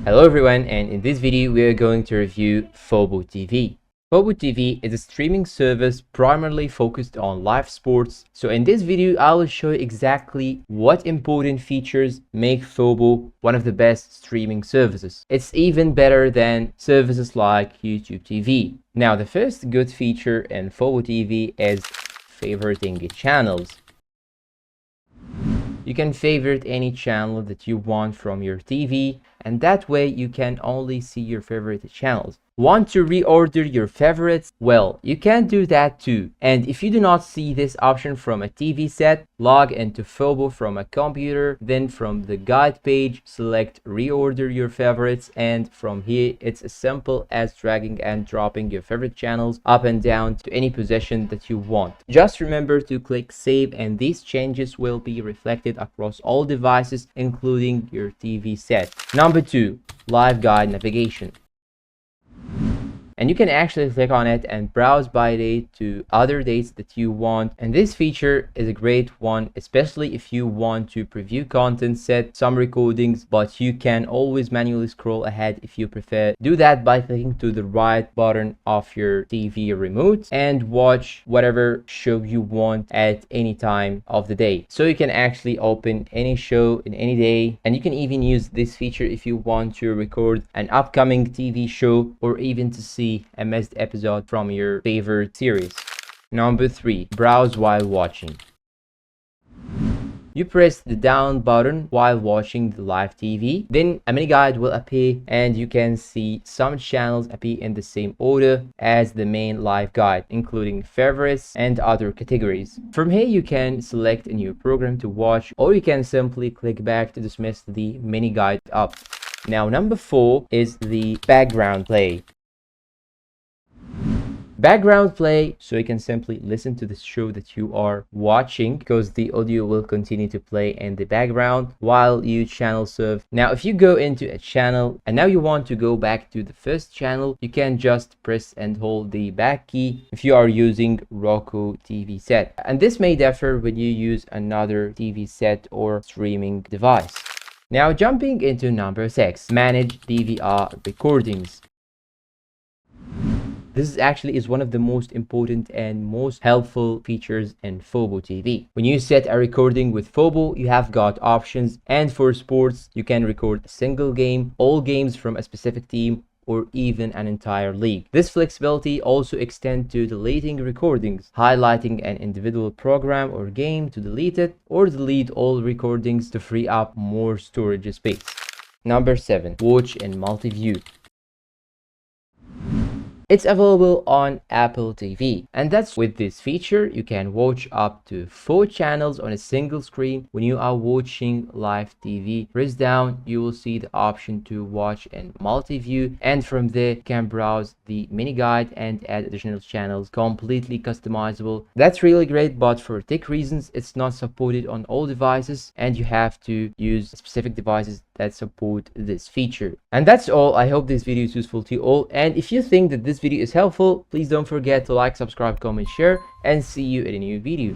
Hello everyone, and in this video we are going to review Fubo TV. Fubo TV is a streaming service primarily focused on live sports. So in this video I will show you exactly what important features make Fubo one of the best streaming services. It's even better than services like YouTube TV. Now the first good feature in Fubo TV is favoriting channels. You can favorite any channel that you want from your TV, and that way you can only see your favorite channels. Want to reorder your favorites? Well, you can do that too. And if you do not see this option from a TV set, log into Fubo from a computer, then from the guide page, select reorder your favorites, and from here it's as simple as dragging and dropping your favorite channels up and down to any position that you want. Just remember to click save, and these changes will be reflected across all devices including your TV set. Number 2, live guide navigation. And you can actually click on it and browse by date to other dates that you want. And this feature is a great one, especially if you want to preview content, set some recordings, but you can always manually scroll ahead if you prefer. Do that by clicking to the right button of your TV remote and watch whatever show you want at any time of the day. So you can actually open any show in any day, and you can even use this feature if you want to record an upcoming TV show or even to see a missed episode from your favorite series. Number 3, browse while watching. You press the down button while watching the live TV, then a mini guide will appear and you can see some channels appear in the same order as the main live guide, including favorites and other categories. From here you can select a new program to watch, or you can simply click back to dismiss the mini guide up. Now number 4 is the background play. Background play, so you can simply listen to the show that you are watching, because the audio will continue to play in the background while you channel surf. Now if you go into a channel and now you want to go back to the first channel, you can just press and hold the back key if you are using Roku TV set, and this may differ when you use another TV set or streaming device. Now jumping into number 6, manage DVR recordings. This is one of the most important and most helpful features in Fubo TV. When you set a recording with Fubo, you have got options, and for sports, you can record a single game, all games from a specific team, or even an entire league. This flexibility also extends to deleting recordings, highlighting an individual program or game to delete it, or delete all recordings to free up more storage space. Number 7, watch in multi-view. It's available on Apple TV, and that's with this feature you can watch up to 4 channels on a single screen. When you are watching live TV, press down, you will see the option to watch in multi-view, and from there you can browse the mini guide and add additional channels, completely customizable. That's really great, but for tech reasons it's not supported on all devices, and you have to use specific devices that support this feature. And that's all. I hope this video is useful to you all, and if you think that this video is helpful, please don't forget to like, subscribe, comment, share, and see you in a new video.